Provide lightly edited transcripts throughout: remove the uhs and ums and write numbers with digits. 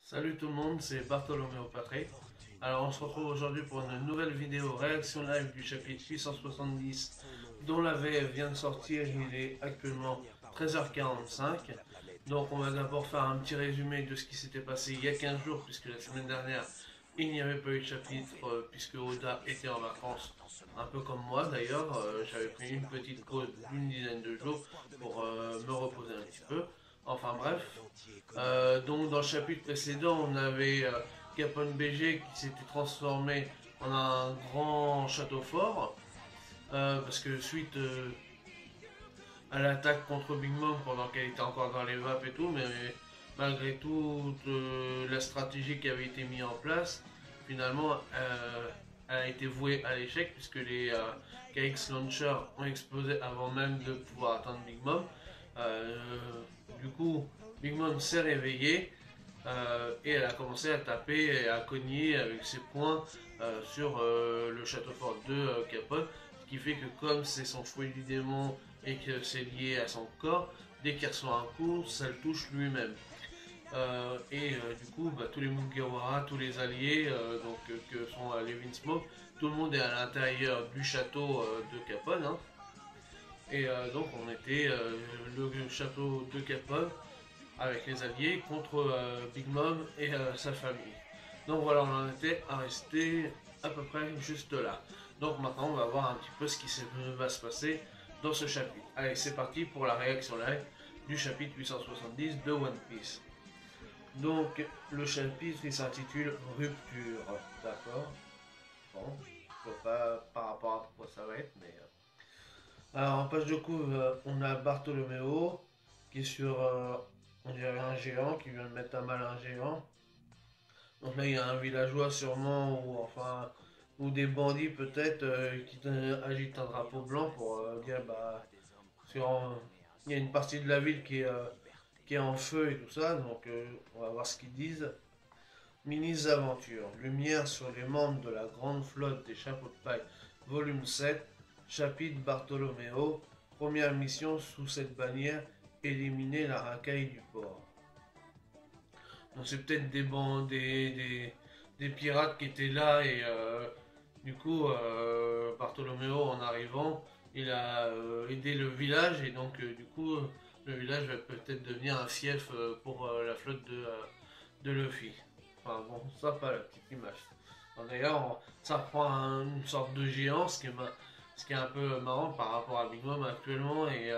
Salut tout le monde, c'est Bartholoméo Patrick. Alors on se retrouve aujourd'hui pour une nouvelle vidéo réaction live du chapitre 870 dont la VF vient de sortir, il est actuellement 13h45. Donc on va d'abord faire un petit résumé de ce qui s'était passé il y a 15 jours puisque la semaine dernière il n'y avait pas eu de chapitre puisque Oda était en vacances, un peu comme moi d'ailleurs. J'avais pris une petite pause d'une dizaine de jours pour me reposer un petit peu. Enfin bref, donc dans le chapitre précédent, on avait Capone BG qui s'était transformé en un grand château fort, parce que suite à l'attaque contre Big Mom pendant qu'elle était encore dans les vapes et tout, mais malgré toute la stratégie qui avait été mise en place, finalement elle a été vouée à l'échec puisque les KX Launcher ont explosé avant même de pouvoir atteindre Big Mom. Euh, du coup, Big Mom s'est réveillée et elle a commencé à taper et à cogner avec ses poings sur le château fort de Capone. Ce qui fait que comme c'est son fruit du démon et que c'est lié à son corps, dès qu'il reçoit un coup, ça le touche lui-même. Du coup, tous les Mugiwara, tous les alliés que sont les Smoke, tout le monde est à l'intérieur du château de Capone. Hein. Donc on était le château de Capone avec les alliés contre Big Mom et sa famille. Donc voilà, on en était à rester à peu près juste là. Donc maintenant, on va voir un petit peu ce qui va se passer dans ce chapitre. Allez, c'est parti pour la réaction live du chapitre 870 de One Piece. Donc, le chapitre, il s'intitule Rupture. D'accord. Bon, je ne sais pas par rapport à quoi ça va être, mais... Alors, en page de couvre, on a Bartholoméo qui est sur, on dirait un géant, qui vient de mettre à mal un géant. Donc là, il y a un villageois sûrement, ou enfin, ou des bandits peut-être, qui agitent un drapeau blanc pour dire, il y a une partie de la ville qui est en feu et tout ça, donc on va voir ce qu'ils disent. Mini-aventures, lumière sur les membres de la grande flotte des chapeaux de paille, volume 7, chapitre Bartholoméo, première mission sous cette bannière, éliminer la racaille du port. Donc c'est peut-être des pirates qui étaient là et du coup Bartholoméo en arrivant il a aidé le village et donc du coup le village va peut-être devenir un fief pour la flotte de Luffy. Enfin bon, ça pas la petite image. D'ailleurs ça reprend une sorte de géant ce qui est un peu marrant par rapport à Big Mom actuellement et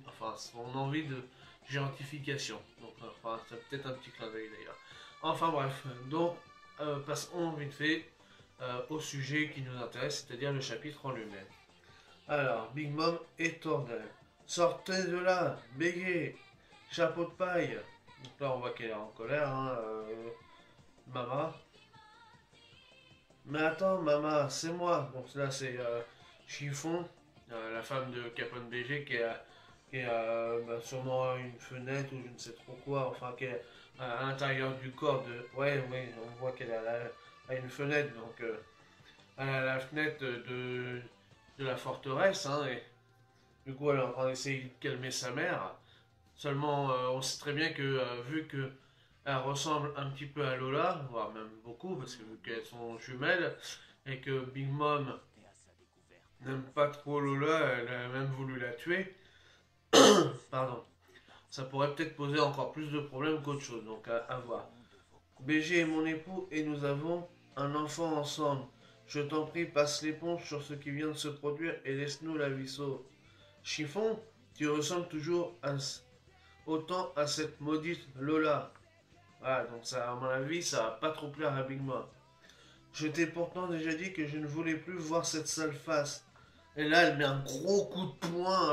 enfin son envie de géantification. Donc, enfin, c'est peut-être un petit clin d'œil d'ailleurs. Enfin bref, donc passons vite fait au sujet qui nous intéresse, c'est-à-dire le chapitre en lui-même. Alors, Big Mom et Tordel. Sortez de là, bégayez, chapeau de paille. Donc là, on voit qu'elle est en colère, hein, Mama. Mais attends, Mama, c'est moi. Donc là, c'est Chiffon, la femme de Capone BG qui est sûrement une fenêtre ou je ne sais trop quoi, enfin qui est à l'intérieur du corps de... Ouais, oui, on voit qu'elle a une fenêtre, donc elle a la fenêtre de la forteresse, hein, et du coup elle est en train d'essayer de calmer sa mère. Seulement, on sait très bien que vu que elle ressemble un petit peu à Lola, voire même beaucoup, parce que vu qu'elles sont jumelles, et que Big Mom n'aime pas trop Lola, elle a même voulu la tuer. Pardon. Ça pourrait peut-être poser encore plus de problèmes qu'autre chose, donc à voir. BG est mon époux et nous avons un enfant ensemble. Je t'en prie, passe l'éponge sur ce qui vient de se produire et laisse-nous la vie sauve. Chiffon, tu ressembles toujours autant à cette maudite Lola. Voilà, donc ça, à mon avis, ça va pas trop plaire à Big Mom. Je t'ai pourtant déjà dit que je ne voulais plus voir cette sale face. Et là, elle met un gros coup de poing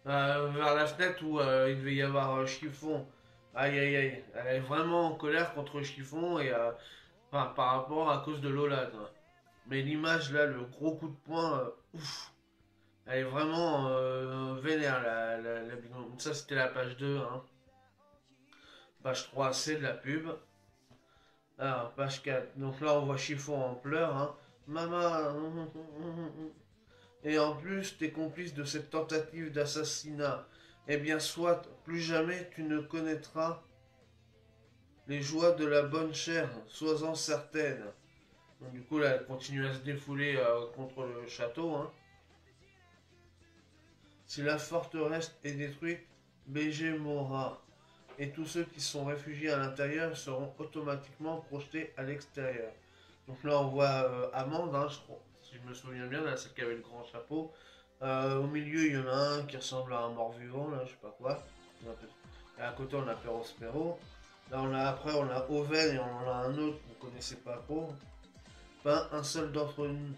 vers la fenêtre où il devait y avoir Chiffon. Aïe aïe aïe, elle est vraiment en colère contre Chiffon et par rapport à cause de Lola. Quoi. Mais l'image là, le gros coup de poing, ouf, elle est vraiment vénère la Big Mom. Ça c'était la page 2, hein. Page 3 c'est de la pub. Alors, page 4, donc là on voit Chiffon en pleurs. Hein. Maman, et en plus, t'es complice de cette tentative d'assassinat. Eh bien, soit, plus jamais tu ne connaîtras Les joies de la bonne chère, sois-en certaine. Donc, du coup, là, elle continue à se défouler contre le château. Hein. Si la forteresse est détruite, BG mourra. Et tous ceux qui sont réfugiés à l'intérieur seront automatiquement projetés à l'extérieur. Donc là, on voit Amande, hein, si je me souviens bien, là, celle qui avait le grand chapeau. Au milieu, il y en a un qui ressemble à un mort-vivant, là, je sais pas quoi. Et à côté, on a Perospero. Là, après, on a Oven et on en a un autre qu'on ne connaissait pas trop. Pas un seul d'entre nous,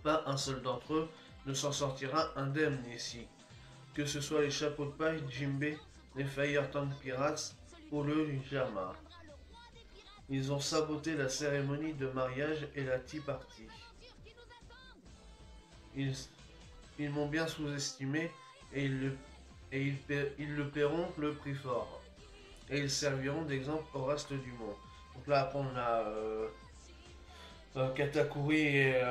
pas un seul d'entre eux ne s'en sortira indemne ici. Que ce soit les chapeaux de paille, Jimbe, les Fire Tank Pirates ou le Jama. Ils ont saboté la cérémonie de mariage et la tea party. Ils, ils m'ont bien sous-estimé et ils le paieront le prix fort. Et ils serviront d'exemple au reste du monde. Donc là, après, on a Katakuri et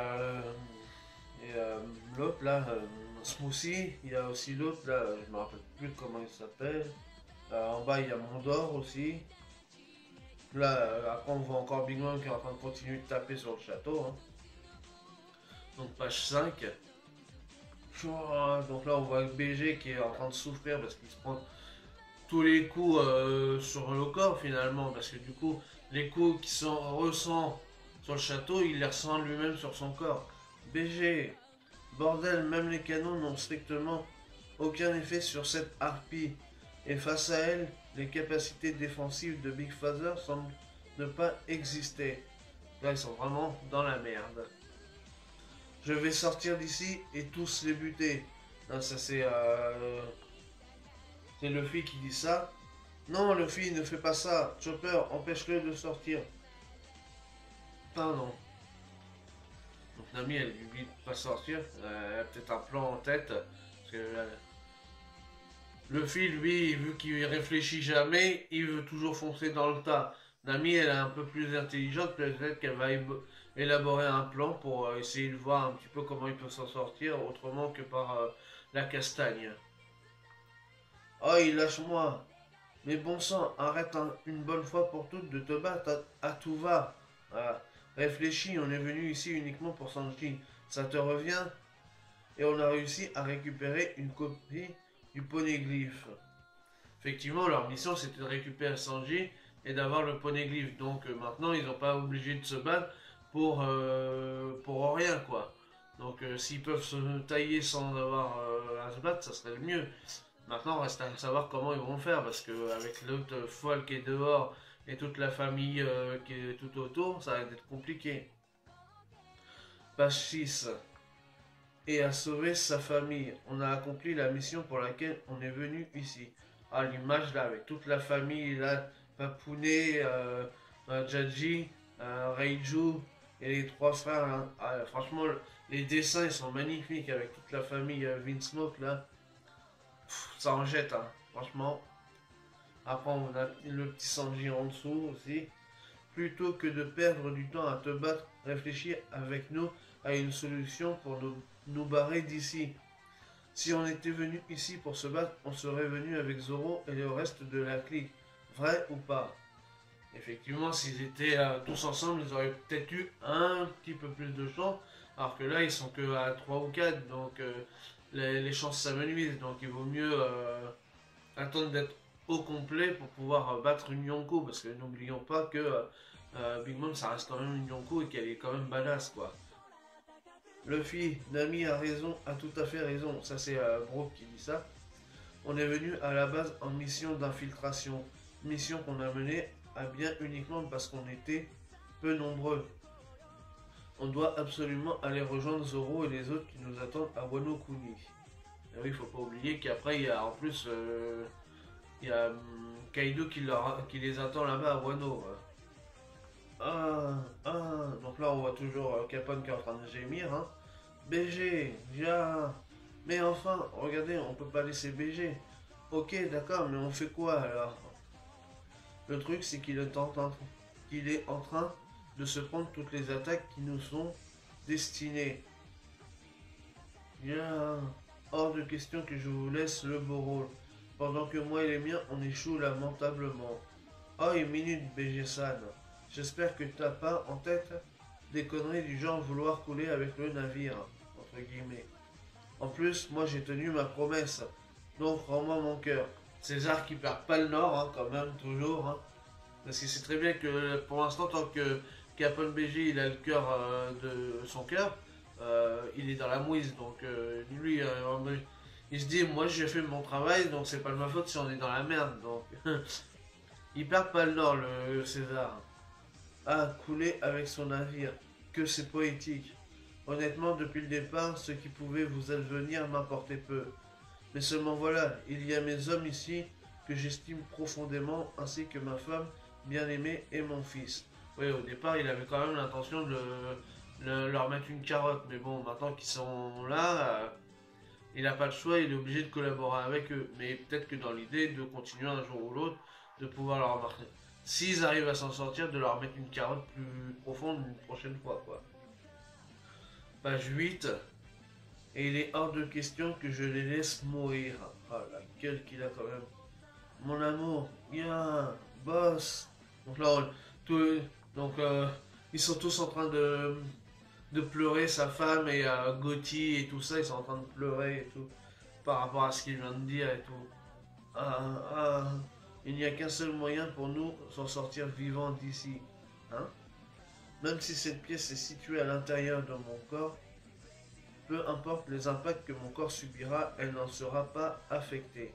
l'autre là, Smoothie. Il y a aussi l'autre là, je me rappelle plus comment il s'appelle. En bas, il y a Mondor aussi. Là, après, on voit encore Big Mom qui est en train de continuer de taper sur le château. Hein. Donc, page 5. Donc là, on voit BG qui est en train de souffrir parce qu'il se prend tous les coups sur le corps finalement. Parce que du coup, les coups qui sont ressent sur le château, il les ressent lui-même sur son corps. BG, bordel, même les canons n'ont strictement aucun effet sur cette harpie. Et face à elle, les capacités défensives de Big Father semblent ne pas exister. Là, ils sont vraiment dans la merde. Je vais sortir d'ici et tous les buter. Non, ça c'est Luffy qui dit ça. Non, Luffy, ne fais pas ça. Chopper, empêche-le de sortir. Pardon. Donc Nami, elle lui dit de pas sortir. Elle a peut-être un plan en tête. Parce que Luffy, lui, vu qu'il réfléchit jamais, il veut toujours foncer dans le tas. Nami, elle est un peu plus intelligente, peut-être qu'elle va élaborer un plan pour essayer de voir un petit peu comment il peut s'en sortir autrement que par la castagne. Oh, il lâche-moi. Mais bon sang, arrête une bonne fois pour toutes de te battre à tout va. Voilà. Réfléchis, on est venu ici uniquement pour Sanji. Ça te revient? Et on a réussi à récupérer une copie du poneglyphe. Effectivement, leur mission c'était de récupérer Sanji et d'avoir le poneglyphe. Donc maintenant, ils n'ont pas obligé de se battre pour rien, quoi. Donc s'ils peuvent se tailler sans avoir à se battre, ça serait le mieux. Maintenant, reste à savoir comment ils vont faire, parce que avec l'autre folle qui est dehors et toute la famille qui est tout autour, ça va être compliqué. Page 6. Et a sauvé sa famille. On a accompli la mission pour laquelle on est venu ici. Ah, l'image là, avec toute la famille, là, Papouné, Jaji, Reiju et les trois frères. Hein. Ah, franchement, les dessins ils sont magnifiques avec toute la famille Vinsmoke là. Ça en jette, hein, franchement. Après, on a le petit Sanji en dessous aussi. Plutôt que de perdre du temps à te battre, réfléchis avec nous à une solution pour nous barrer d'ici. Si on était venu ici pour se battre, on serait venu avec Zoro et le reste de la clique. Vrai ou pas? Effectivement, s'ils étaient tous ensemble, ils auraient peut-être eu un petit peu plus de chance. Alors que là, ils sont que à 3 ou 4, donc les chances s'amenuisent. Donc il vaut mieux attendre d'être au complet pour pouvoir battre une Yonko. Parce que n'oublions pas que Big Mom, ça reste quand même une Yonko et qu'elle est quand même badass, quoi. Luffy, Nami a raison, a tout à fait raison. Ça, c'est Brook qui dit ça. On est venu à la base en mission d'infiltration. Mission qu'on a menée à bien uniquement parce qu'on était peu nombreux. On doit absolument aller rejoindre Zoro et les autres qui nous attendent à Wano Kuni. Et oui, il faut pas oublier qu'après, il y a en plus il y a Kaido qui les attend là-bas à Wano. Donc là, on voit toujours Capone qui est en train de gémir. Hein. BG, viens. Mais enfin, regardez, on peut pas laisser BG. Ok, d'accord, mais on fait quoi alors? Le truc, c'est qu'il est en train de se prendre toutes les attaques qui nous sont destinées. Bien, hors de question que je vous laisse le beau rôle. Pendant que moi et les miens, on échoue lamentablement. Oh, une minute, BG-san. J'espère que t'as pas en tête des conneries du genre vouloir couler avec le navire, entre guillemets. En plus, moi j'ai tenu ma promesse, donc rends-moi mon cœur. César qui perd pas le nord, hein, quand même, toujours. Hein. Parce qu'il sait très bien que pour l'instant, tant que Capone BG il a le cœur de son cœur, il est dans la mouise. Donc lui, il se dit, moi j'ai fait mon travail, donc c'est pas de ma faute si on est dans la merde. Donc il perd pas le nord, le César. Ah, couler avec son navire, que c'est poétique. Honnêtement, depuis le départ, ce qui pouvait vous advenir m'importait peu. Mais seulement voilà, il y a mes hommes ici que j'estime profondément, ainsi que ma femme bien-aimée et mon fils. Oui, au départ, il avait quand même l'intention de leur mettre une carotte, mais bon, maintenant qu'ils sont là, il n'a pas le choix, il est obligé de collaborer avec eux. Mais peut-être que dans l'idée de continuer un jour ou l'autre, de pouvoir leur marquer. S'ils arrivent à s'en sortir, de leur mettre une carotte plus profonde une prochaine fois, quoi. Page 8. Et il est hors de question que je les laisse mourir. Ah, la gueule qu'il a quand même. Mon amour, viens, boss. Donc là, tout, donc, ils sont tous en train de pleurer, sa femme et Gotti et tout ça, ils sont en train de pleurer et tout. Par rapport à ce qu'il vient de dire et tout. Ah, ah, il n'y a qu'un seul moyen pour nous s'en sortir vivants d'ici. Hein? Même si cette pièce est située à l'intérieur de mon corps, peu importe les impacts que mon corps subira, elle n'en sera pas affectée.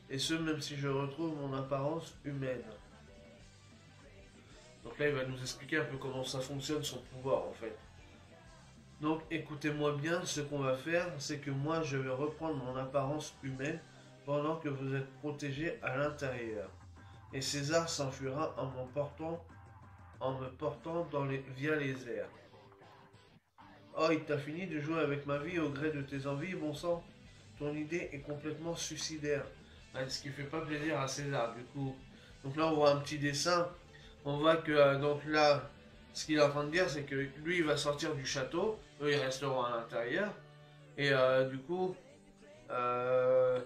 Et ce, même si je retrouve mon apparence humaine. Donc là, il va nous expliquer un peu comment ça fonctionne, son pouvoir, en fait. Donc, écoutez-moi bien, ce qu'on va faire, c'est que moi, je vais reprendre mon apparence humaine pendant que vous êtes protégé à l'intérieur. Et César s'enfuira en me portant via les airs. Oh, il t'a fini de jouer avec ma vie au gré de tes envies, bon sang. Ton idée est complètement suicidaire. Ce qui fait pas plaisir à César, du coup. Donc là, on voit un petit dessin. On voit que, donc là, ce qu'il est en train de dire, c'est que lui, il va sortir du château. Eux, ils resteront à l'intérieur. Et du coup, euh,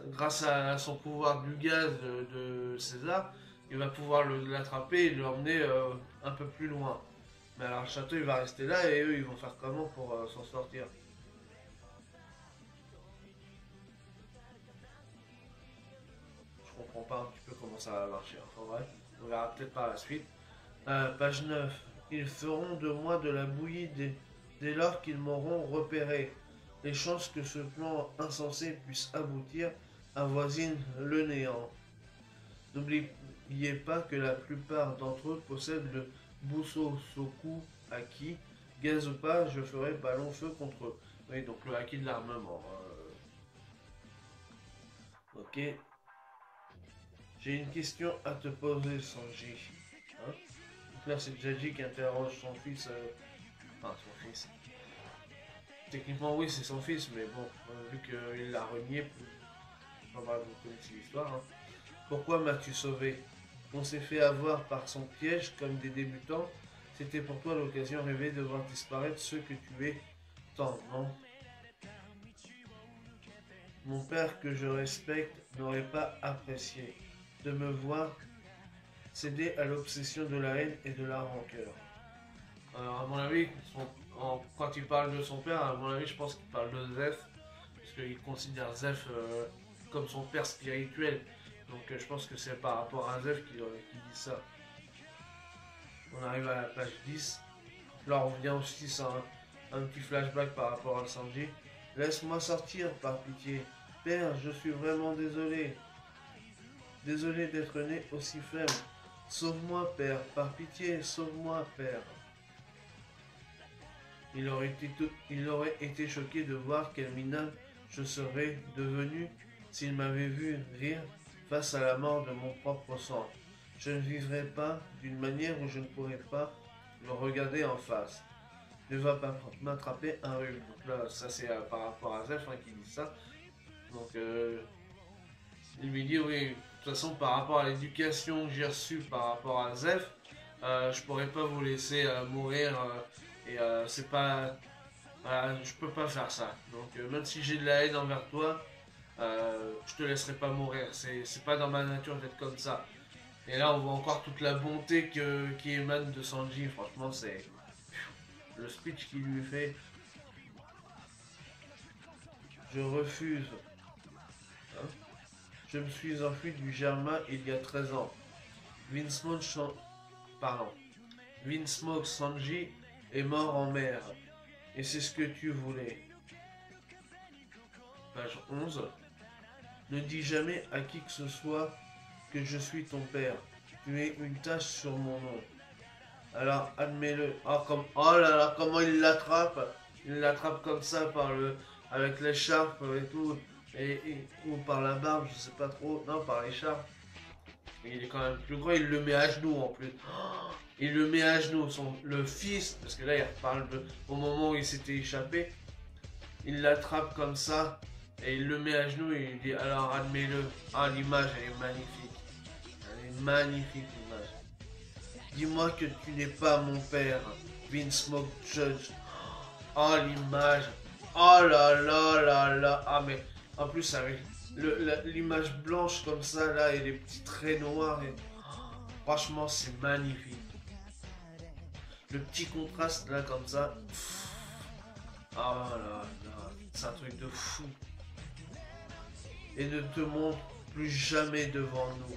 grâce à son pouvoir du gaz de César, il va pouvoir l'attraper et l'emmener un peu plus loin. Mais alors le château il va rester là et eux ils vont faire comment pour s'en sortir. Je comprends pas un petit peu comment ça va marcher. Enfin bref, on verra peut-être par la suite. Page 9. Ils feront de moi de la bouillie dès lors qu'ils m'auront repéré. Les chances que ce plan insensé puisse aboutir avoisinent le néant. N'oubliez pas que la plupart d'entre eux possèdent le Busosoku Haki. Gaz ou pas, je ferai ballon-feu contre eux. Oui, donc le Haki de l'armement. Ok. J'ai une question à te poser, Sanji. Hein? Donc là, c'est Jaji qui interroge son fils. Enfin, son fils. Techniquement, oui, c'est son fils, mais bon, vu qu'il l'a renié, enfin, bref, vous connaissez l'histoire. Hein. Pourquoi m'as-tu sauvé? On s'est fait avoir par son piège comme des débutants. C'était pour toi l'occasion rêvée de voir disparaître ceux que tu es tant, non? Mon père que je respecte n'aurait pas apprécié de me voir céder à l'obsession de la haine et de la rancœur. Alors à mon avis, quand il parle de son père, à mon avis je pense qu'il parle de Zef, parce qu'il considère Zef comme son père spirituel. Donc je pense que c'est par rapport à Zef qui dit ça. On arrive à la page 10. Là on revient aussi sur un petit flashback par rapport à Sanji. Laisse-moi sortir par pitié. Père, je suis vraiment désolé. Désolé d'être né aussi faible. Sauve-moi, père. Par pitié, sauve-moi, père. Il aurait été choqué de voir quel minable je serais devenu s'il m'avait vu rire face à la mort de mon propre sang. Je ne vivrai pas d'une manière où je ne pourrais pas le regarder en face. Ne va pas m'attraper un rhume. Donc là, ça c'est par rapport à Zef qui dit ça. Donc il lui dit oui, de toute façon par rapport à l'éducation que j'ai reçue par rapport à Zef, je pourrais pas vous laisser mourir et c'est pas, je peux pas faire ça. Donc même si j'ai de la haine envers toi, je te laisserai pas mourir. C'est pas dans ma nature d'être comme ça. Et là, on voit encore toute la bonté qui émane de Sanji. Franchement, c'est le speech qu'il lui fait. Je refuse. Hein. Je me suis enfui du Germain il y a 13 ans. Vince Smoke, pardon. Vince Smoke Sanji est mort en mer. Et c'est ce que tu voulais. Page 11. Ne dis jamais à qui que ce soit que je suis ton père. Tu es une tache sur mon nom. Alors admets-le. Oh là là, comment il l'attrape. Il l'attrape comme ça avec l'écharpe et tout. Ou par la barbe, je sais pas trop. Non, par l'écharpe. Il est quand même plus gros, il le met à genoux en plus. Il le met à genoux, le fils, parce que là il reparle au moment où il s'était échappé. Il l'attrape comme ça et il le met à genoux et il dit alors admets-le. Ah, l'image elle est magnifique. Elle est magnifique l'image. Dis-moi que tu n'es pas mon père, Vince Smoke Judge. Oh l'image. Oh là là là là. Ah mais en plus avec l'image blanche comme ça là et les petits traits noirs. Franchement c'est magnifique. Le petit contraste là comme ça. Ah là là. C'est un truc de fou. Et ne te montre plus jamais devant nous.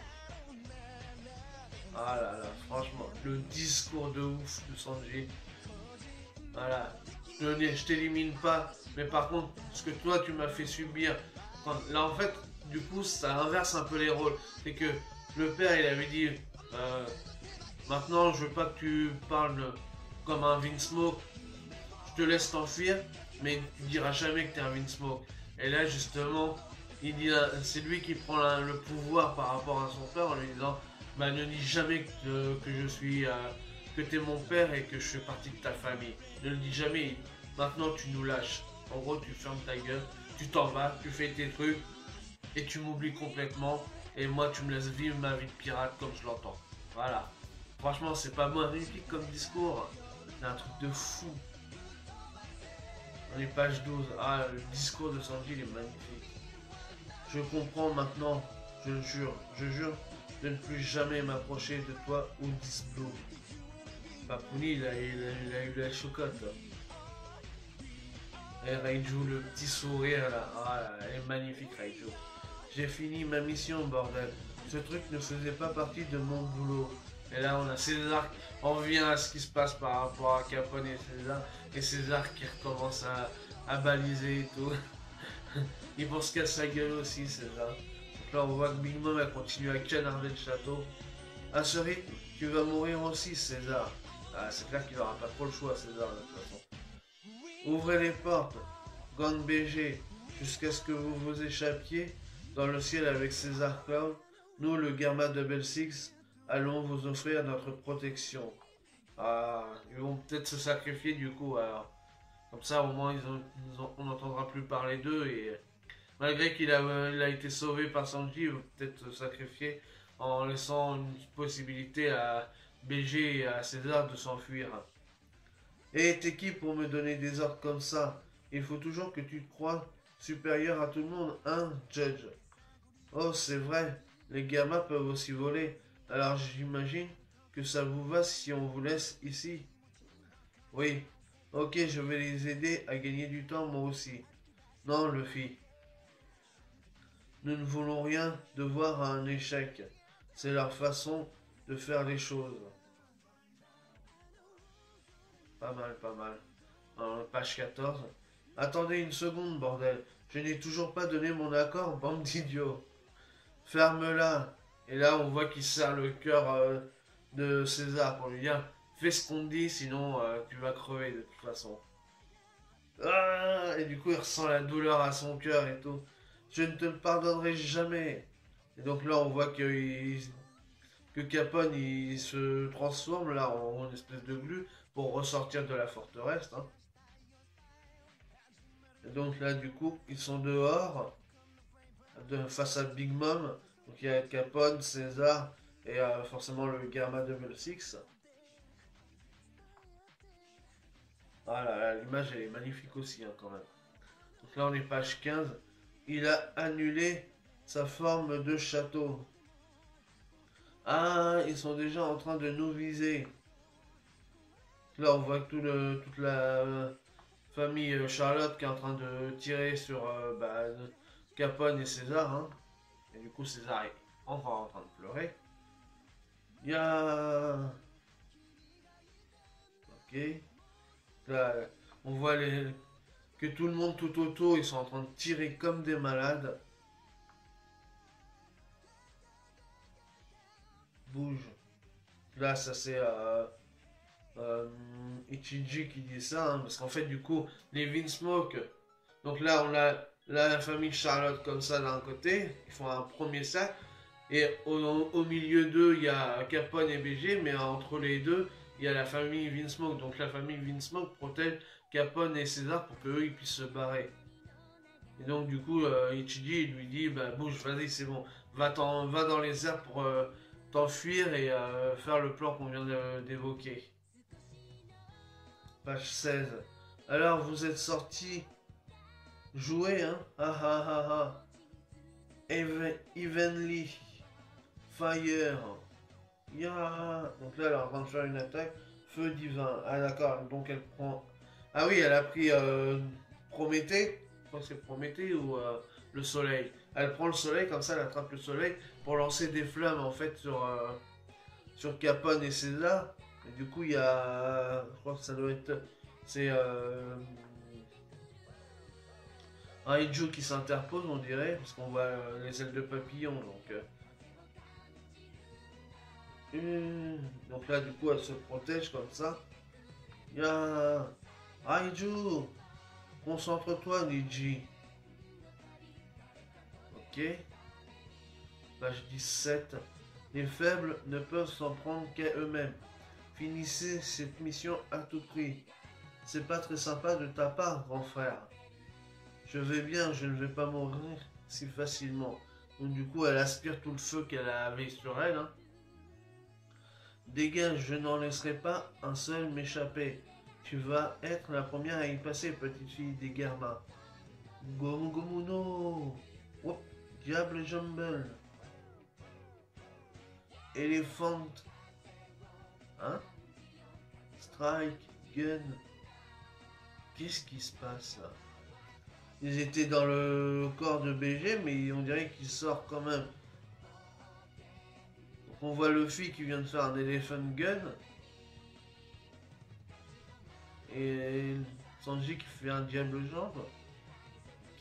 Ah là là, franchement, le discours de ouf de Sanji. Voilà, je t'élimine pas, mais par contre, ce que toi tu m'as fait subir, là en fait, du coup, ça inverse un peu les rôles. C'est que le père, il avait dit, maintenant, je veux pas que tu parles comme un Vince Smoke, je te laisse t'enfuir, mais tu diras jamais que t'es un Vince Smoke. Et là, justement, il dit, c'est lui qui prend le pouvoir par rapport à son père en lui disant, bah ne dis jamais que je suis, que t'es mon père et que je fais partie de ta famille. Ne le dis jamais. Maintenant, tu nous lâches. En gros, tu fermes ta gueule, tu t'en vas, tu fais tes trucs et tu m'oublies complètement. Et moi, tu me laisses vivre ma vie de pirate comme je l'entends. Voilà. Franchement, c'est pas magnifique comme discours. C'est un truc de fou. On est page 12. Ah, le discours de Sanji, il est magnifique. Je comprends maintenant, je jure de ne plus jamais m'approcher de toi ou d'Isblue. Papouni, il a eu la chocotte. Là. Et Raiju, le petit sourire là. Ah, là, elle est magnifique, Raiju. J'ai fini ma mission, bordel. Ce truc ne faisait pas partie de mon boulot. Et là, on a César. On vient à ce qui se passe par rapport à Capone et César. Et César qui recommence à baliser et tout. Il pense qu'à sa gueule aussi, César. Donc là, on voit que Big Mom a continué à canarder le château. À ce rythme, tu vas mourir aussi, César. Ah, c'est clair qu'il n'aura pas trop le choix, César, de toute façon. Ouvrez les portes, Gang BG, jusqu'à ce que vous vous échappiez dans le ciel avec César Cloud. Nous, le Gamma Double Six, allons vous offrir notre protection. Ah, ils vont peut-être se sacrifier du coup, alors. Comme ça, au moins, on n'entendra plus parler d'eux et malgré qu'il a été sauvé par Sanji, il va peut-être se sacrifier en laissant une possibilité à BG et à César de s'enfuir. Et t'es qui pour me donner des ordres comme ça? Il faut toujours que tu te crois supérieur à tout le monde, hein, Judge? Oh, c'est vrai, les gamins peuvent aussi voler. Alors j'imagine que ça vous va si on vous laisse ici. Oui, ok, je vais les aider à gagner du temps moi aussi. Non, Luffy. Nous ne voulons rien de voir à un échec. C'est leur façon de faire les choses. Pas mal, pas mal. Page 14. Attendez une seconde, bordel. Je n'ai toujours pas donné mon accord, bande d'idiots. Ferme-la. Et là, on voit qu'il serre le cœur de César pour lui dire fais ce qu'on te dit, sinon tu vas crever de toute façon. Ah, et du coup, il ressent la douleur à son cœur et tout. Je ne te le pardonnerai jamais. Et donc là, on voit que Capone il se transforme là en espèce de glu pour ressortir de la forteresse. Hein. Et donc là, du coup, ils sont dehors face à Big Mom. Donc il y a Capone, César et forcément le Gamma 2006. Voilà, l'image elle est magnifique aussi hein, quand même. Donc là on est page 15. Il a annulé sa forme de château. Ah, ils sont déjà en train de nous viser. Là, on voit que toute la famille Charlotte qui est en train de tirer sur Capone et César. Hein. Et du coup, César est enfin en train de pleurer. Il y a... Ok. Là, on voit que tout le monde tout autour, ils sont en train de tirer comme des malades. Bouge. Là, ça c'est euh, Ichiji qui dit ça, hein, parce qu'en fait, du coup, les Vinsmoke. Donc là, on a la famille Charlotte comme ça d'un côté, ils font un premier cercle. Et au milieu d'eux, il y a Capone et BG, mais entre les deux, il y a la famille Vinsmoke. Donc la famille Vinsmoke protège Capone et César pour qu'eux ils puissent se barrer. Et donc du coup, Ichiji il lui dit, bah bouge, vas-y, c'est bon, va dans les airs pour t'enfuir et faire le plan qu'on vient d'évoquer. Page 16. Alors vous êtes sortis jouer, hein? Ah ah ah ah. Evenly. Fire. Ya. Donc là, elle est en train de faire une attaque. Feu divin. Ah d'accord, donc elle prend... Ah oui, elle a pris Prométhée. Je crois que c'est Prométhée ou le soleil. Elle prend le soleil, comme ça elle attrape le soleil pour lancer des flammes en fait sur Capone et César. Et du coup, il y a... Je crois que ça doit être... C'est Raiju qui s'interpose, on dirait, parce qu'on voit les ailes de papillon. Donc là, du coup, elle se protège comme ça. Il y a Raiju, concentre-toi, Niji. Ok. Page 17. Les faibles ne peuvent s'en prendre qu'à eux-mêmes. Finissez cette mission à tout prix. C'est pas très sympa de ta part, grand frère. Je vais bien, je ne vais pas mourir si facilement. Donc du coup, elle aspire tout le feu qu'elle avait sur elle. Hein. Dégage, je n'en laisserai pas un seul m'échapper. Tu vas être la première à y passer, petite fille des Germains. Gomu Gomu no. Hop, Diable Jumble. Elephant. Hein? Strike, Gun. Qu'est-ce qui se passe là? Ils étaient dans le corps de BG, mais on dirait qu'il sort quand même. Donc on voit Luffy qui vient de faire un Elephant Gun. Et Sanji qui fait un diable jambe.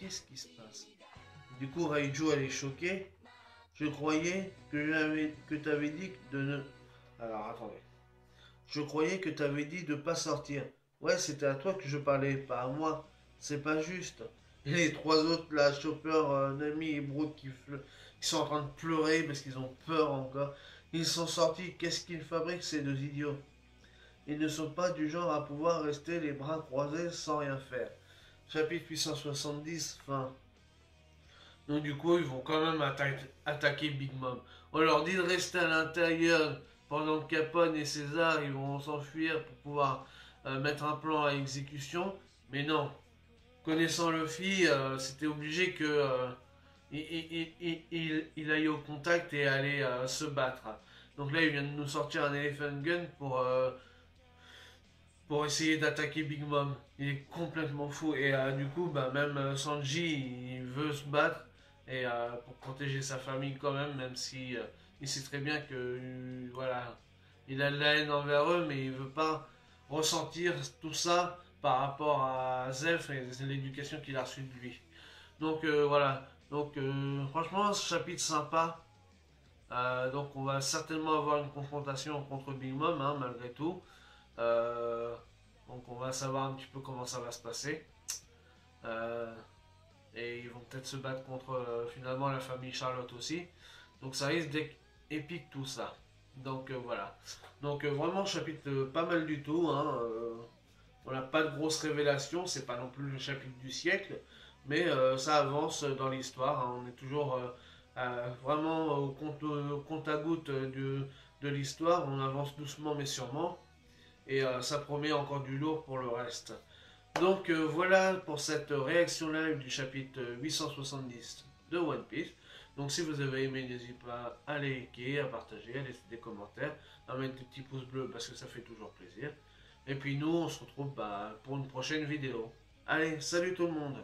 Qu'est-ce qui se passe? Du coup, Raiju, elle est choquée. Je croyais que t'avais dit de ne... Alors, attendez. Je croyais que t'avais dit de pas sortir. Ouais, c'était à toi que je parlais, pas à moi. C'est pas juste. Et les trois autres, là, Chopper, Nami et Brooke, qui sont en train de pleurer parce qu'ils ont peur encore. Ils sont sortis. Qu'est-ce qu'ils fabriquent, ces deux idiots? Ils ne sont pas du genre à pouvoir rester les bras croisés sans rien faire. Chapitre 870, fin. Donc du coup, ils vont quand même attaquer Big Mom. On leur dit de rester à l'intérieur pendant que Capone et César ils vont s'enfuir pour pouvoir mettre un plan à exécution. Mais non, connaissant Luffy, c'était obligé que il aille au contact et aller se battre. Donc là, il vient de nous sortir un Elephant Gun pour essayer d'attaquer Big Mom. Il est complètement fou. Et du coup, bah, même Sanji, il veut se battre et pour protéger sa famille quand même si il sait très bien que voilà, il a de la haine envers eux, mais il veut pas ressentir tout ça par rapport à Zeph et l'éducation qu'il a reçue de lui. Donc voilà. Donc franchement, ce chapitre sympa. Donc on va certainement avoir une confrontation contre Big Mom, hein, malgré tout. Euh, donc on va savoir un petit peu comment ça va se passer. Euh, et ils vont peut-être se battre contre finalement la famille Charlotte aussi. Donc ça risque d'être épique tout ça. Donc voilà. Donc vraiment chapitre pas mal du tout. Hein, on n'a pas de grosses révélations, c'est pas non plus le chapitre du siècle. Mais ça avance dans l'histoire. Hein, on est toujours vraiment au compte à goutte de l'histoire. On avance doucement mais sûrement. Et ça promet encore du lourd pour le reste. Donc voilà pour cette réaction live du chapitre 870 de One Piece. Donc si vous avez aimé, n'hésitez pas à liker, à partager, à laisser des commentaires, à mettre des petits pouces bleus parce que ça fait toujours plaisir. Et puis nous, on se retrouve pour une prochaine vidéo. Allez, salut tout le monde!